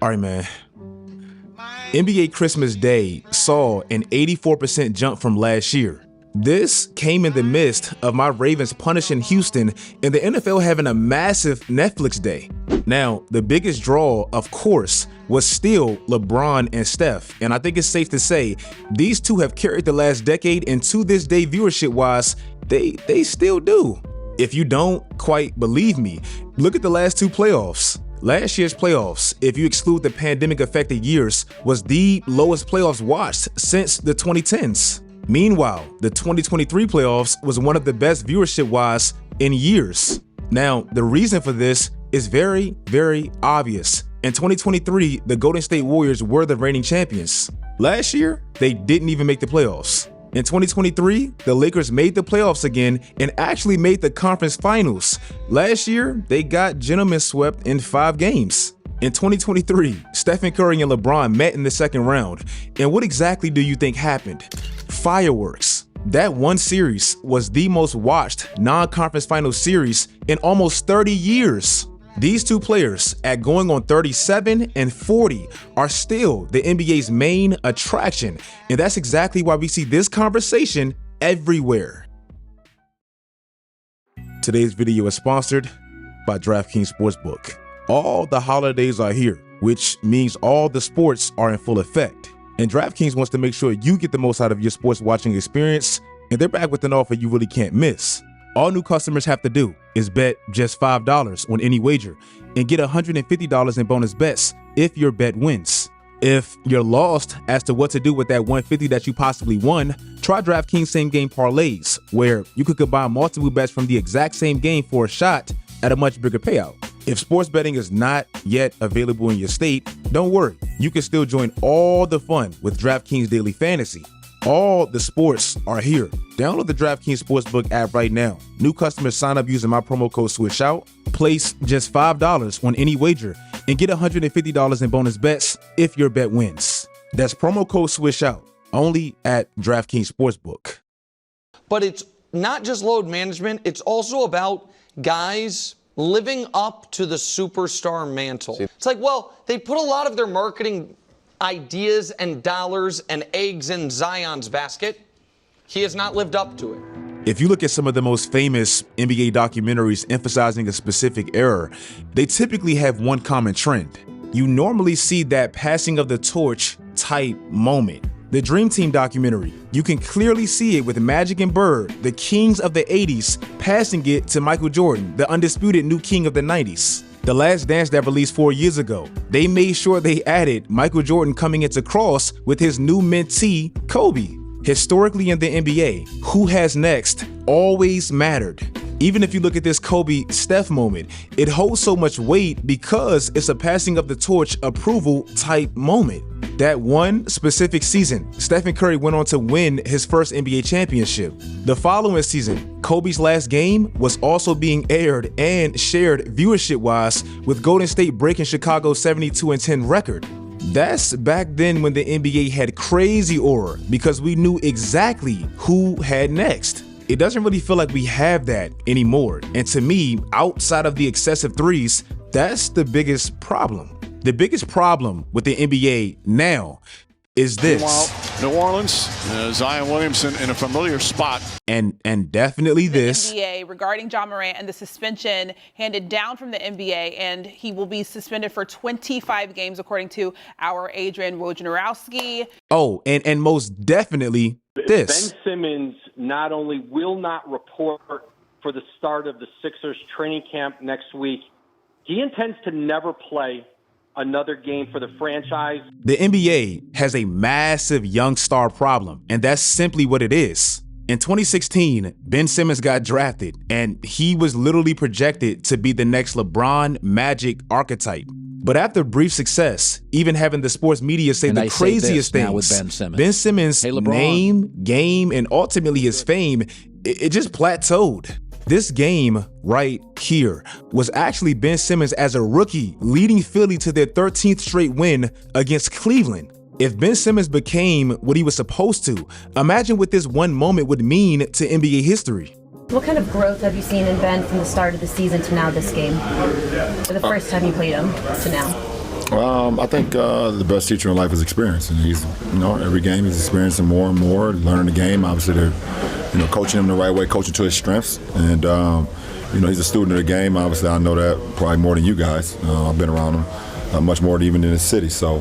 All right, man. NBA Christmas Day saw an 84% jump from last year. This came in the midst of my Ravens punishing Houston and the NFL having a massive Netflix day. Now, the biggest draw, of course, was still LeBron and Steph. And I think it's safe to say these two have carried the last decade, and to this day, viewership-wise, they still do. If you don't quite believe me, look at the last two playoffs. Last year's playoffs, if you exclude the pandemic-affected years, was the lowest playoffs watched since the 2010s. Meanwhile, the 2023 playoffs was one of the best viewership-wise in years. Now, the reason for this is very, very obvious. In 2023, the Golden State Warriors were the reigning champions. Last year, they didn't even make the playoffs. In 2023, the Lakers made the playoffs again and actually made the conference finals. Last year, they got gentlemen swept in 5 games. In 2023, Stephen Curry and LeBron met in the second round. And what exactly do you think happened? Fireworks. That one series was the most watched non-conference final series in almost 30 years. These two players, at going on 37 and 40, are still the NBA's main attraction. And that's exactly why we see this conversation everywhere. Today's video is sponsored by DraftKings Sportsbook. All the holidays are here, which means all the sports are in full effect. And DraftKings wants to make sure you get the most out of your sports watching experience, and they're back with an offer you really can't miss. All new customers have to do is bet just $5 on any wager and get $150 in bonus bets if your bet wins. If you're lost as to what to do with that $150 that you possibly won, try DraftKings same game parlays, where you could combine multiple bets from the exact same game for a shot at a much bigger payout. If sports betting is not yet available in your state, don't worry. You can still join all the fun with DraftKings Daily Fantasy. All the sports are here. Download the DraftKings Sportsbook app right now. New customers sign up using my promo code Swishout, place just $5 on any wager, and get $150 in bonus bets if your bet wins. That's promo code Swishout, only at DraftKings Sportsbook. But it's not just load management, it's also about guys living up to the superstar mantle. It's like, well, they put a lot of their marketing ideas and dollars and eggs in Zion's basket. He has not lived up to it. If you look at some of the most famous NBA documentaries emphasizing a specific era, they typically have one common trend. You normally see that passing of the torch type moment. The Dream Team documentary, you can clearly see it with Magic and Bird, the kings of the 80s, passing it to Michael Jordan, the undisputed new king of the 90s. The Last Dance that released 4 years ago, they made sure they added Michael Jordan coming into cross with his new mentee, Kobe. Historically in the NBA, who has next always mattered. Even if you look at this Kobe-Steph moment, it holds so much weight because it's a passing of the torch approval type moment. That one specific season, Stephen Curry went on to win his first NBA championship. The following season, Kobe's last game was also being aired and shared viewership-wise, with Golden State breaking Chicago's 72-10 record. That's back then when the NBA had crazy aura because we knew exactly who had next. It doesn't really feel like we have that anymore. And to me, outside of the excessive threes, that's the biggest problem. The biggest problem with the NBA now is this. Meanwhile, New Orleans, Zion Williamson in a familiar spot. And definitely this. The NBA regarding John Morant and the suspension handed down from the NBA, and he will be suspended for 25 games, according to our Adrian Wojnarowski. Oh, and most definitely this. Ben Simmons not only will not report for the start of the Sixers training camp next week, he intends to never play another game for the franchise. The NBA has a massive young star problem, and that's simply what it is. In 2016, Ben Simmons got drafted, and he was literally projected to be the next LeBron Magic archetype. But after brief success, even having the sports media say the craziest things, with Ben Simmons' name, game, and ultimately his fame, it just plateaued. This game right here was actually Ben Simmons as a rookie leading Philly to their 13th straight win against Cleveland. If Ben Simmons became what he was supposed to, imagine what this one moment would mean to NBA history. What kind of growth have you seen in Ben from the start of the season to now this game? For the first time you played him to now? I think the best teacher in life is experience, and he's, every game he's experiencing more and more, learning the game. Obviously, they're, coaching him the right way, coaching to his strengths, and he's a student of the game. Obviously, I know that probably more than you guys. I've been around him much more than even in the city. So,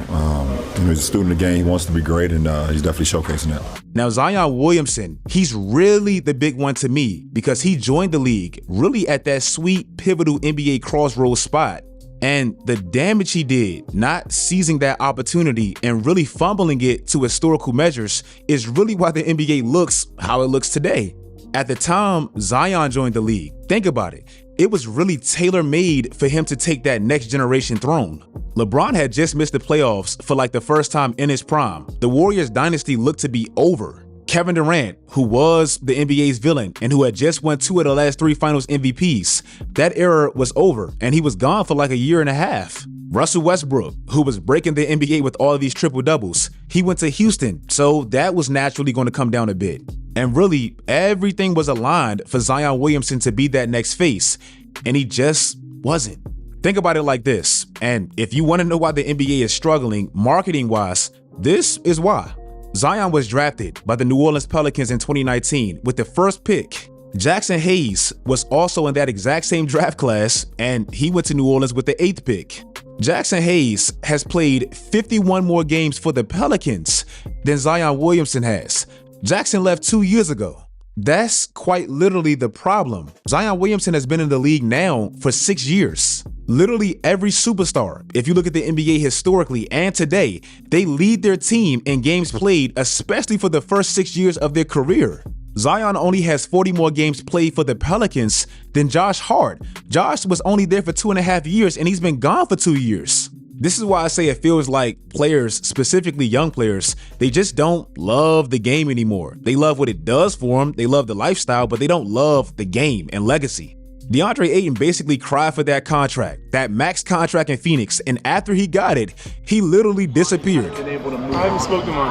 he's a student of the game. He wants to be great, and he's definitely showcasing that. Now, Zion Williamson, he's really the big one to me because he joined the league really at that sweet, pivotal NBA crossroads spot. And the damage he did, not seizing that opportunity and really fumbling it to historical measures, is really why the NBA looks how it looks today. At the time Zion joined the league, think about it, it was really tailor-made for him to take that next generation throne. LeBron had just missed the playoffs for like the first time in his prime. The Warriors dynasty looked to be over. Kevin Durant, who was the NBA's villain and who had just won 2 of the last 3 finals MVPs, that era was over and he was gone for like a year and a half. Russell Westbrook, who was breaking the NBA with all of these triple doubles, he went to Houston, so that was naturally going to come down a bit. And really, everything was aligned for Zion Williamson to be that next face, and he just wasn't. Think about it like this, and if you want to know why the NBA is struggling marketing-wise, this is why. Zion was drafted by the New Orleans Pelicans in 2019 with the first pick. Jackson Hayes was also in that exact same draft class, and he went to New Orleans with the 8th pick. Jackson Hayes has played 51 more games for the Pelicans than Zion Williamson has. Jackson left 2 years ago. That's quite literally the problem. Zion Williamson has been in the league now for 6 years. Literally every superstar, if you look at the NBA historically and today, they lead their team in games played, especially for the first 6 years of their career. Zion only has 40 more games played for the Pelicans than Josh Hart. Josh was only there for 2.5 years and he's been gone for 2 years. This is why I say it feels like players, specifically young players, they just don't love the game anymore. They love what it does for them, they love the lifestyle, but they don't love the game and legacy. DeAndre Ayton basically cried for that contract, that max contract in Phoenix, and after he got it, he literally disappeared. I haven't spoken to him.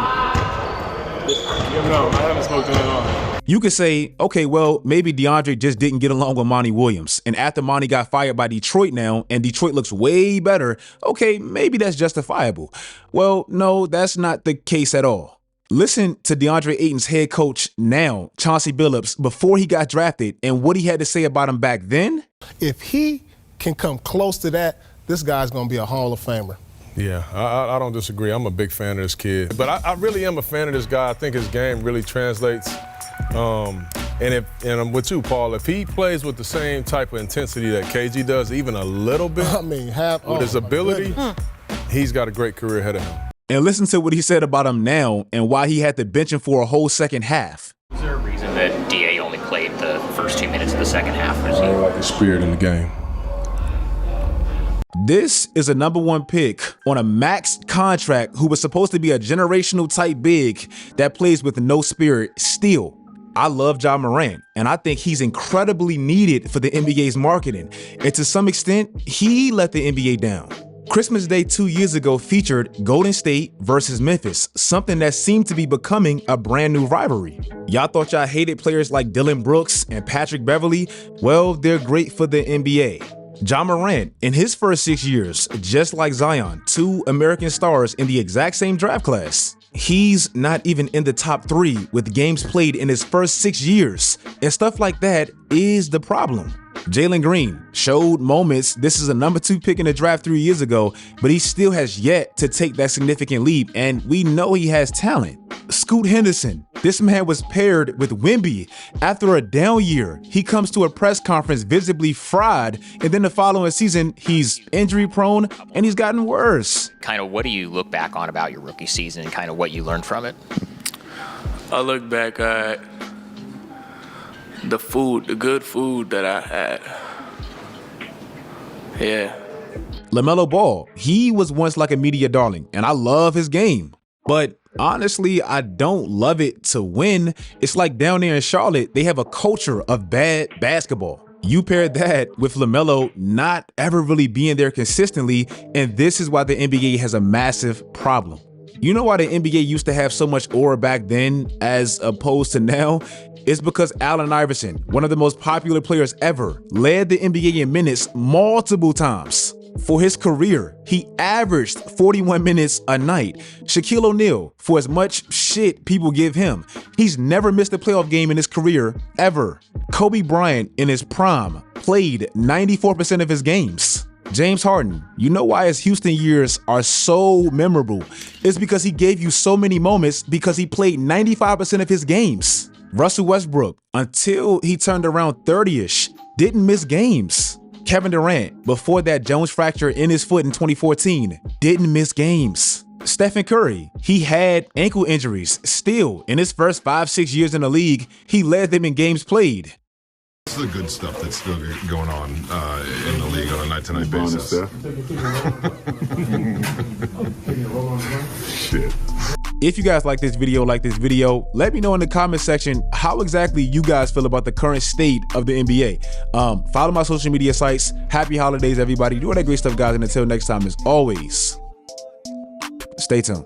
No, I haven't spoken to him at all. You could say, okay, well, maybe DeAndre just didn't get along with Monty Williams, and after Monty got fired by Detroit now, and Detroit looks way better, okay, maybe that's justifiable. Well, no, that's not the case at all. Listen to DeAndre Ayton's head coach now, Chauncey Billups, before he got drafted and what he had to say about him back then. If he can come close to that, this guy's going to be a Hall of Famer. Yeah, I don't disagree. I'm a big fan of this kid. But I really am a fan of this guy. I think his game really translates. And I'm with you, Paul. If he plays with the same type of intensity that KG does, even a little bit, with his ability, he's got a great career ahead of him. And listen to what he said about him now and why he had to bench him for a whole second half. Is there a reason that DA only played the first 2 minutes of the second half? I like the spirit in the game. This is a #1 pick on a max contract who was supposed to be a generational type big that plays with no spirit still. I love Ja Morant, and I think he's incredibly needed for the NBA's marketing. And to some extent, he let the NBA down. Christmas Day 2 years ago featured Golden State versus Memphis, something that seemed to be becoming a brand new rivalry. Y'all thought y'all hated players like Dylan Brooks and Patrick Beverley? Well, they're great for the NBA. Ja Morant, in his first 6 years, just like Zion, 2 American stars in the exact same draft class. He's not even in the top 3 with games played in his first 6 years, and stuff like that is the problem. Jalen Green showed moments. This is a #2 pick in the draft 3 years ago, but he still has yet to take that significant leap, and we know he has talent. Scoot Henderson, this man was paired with Wemby. After a down year, he comes to a press conference visibly fried, and then the following season, he's injury prone, and he's gotten worse. Kind of what do you look back on about your rookie season and kind of what you learned from it? I look back at the good food that I had. Yeah. LaMelo Ball, he was once like a media darling, and I love his game. But honestly, I don't love it to win. It's like down there in Charlotte, they have a culture of bad basketball. You pair that with LaMelo not ever really being there consistently, and this is why the NBA has a massive problem. You know why the NBA used to have so much aura back then as opposed to now? It's because Allen Iverson, one of the most popular players ever, led the NBA in minutes multiple times. for his career, he averaged 41 minutes a night. Shaquille O'Neal, for as much shit people give him, he's never missed a playoff game in his career, ever. Kobe Bryant, in his prime, played 94% of his games. James Harden, you know why his Houston years are so memorable? It's because he gave you so many moments because he played 95% of his games. Russell Westbrook, until he turned around 30-ish, didn't miss games. Kevin Durant, before that Jones fracture in his foot in 2014, didn't miss games. Stephen Curry, he had ankle injuries. Still, in his first 5-6 years in the league, he led them in games played. This is the good stuff that's still going on in the league on a night-to-night basis. Shit. If you guys like this video, let me know in the comment section how exactly you guys feel about the current state of the NBA. Follow my social media sites. Happy holidays, everybody. Do all that great stuff, guys. And until next time, as always, stay tuned.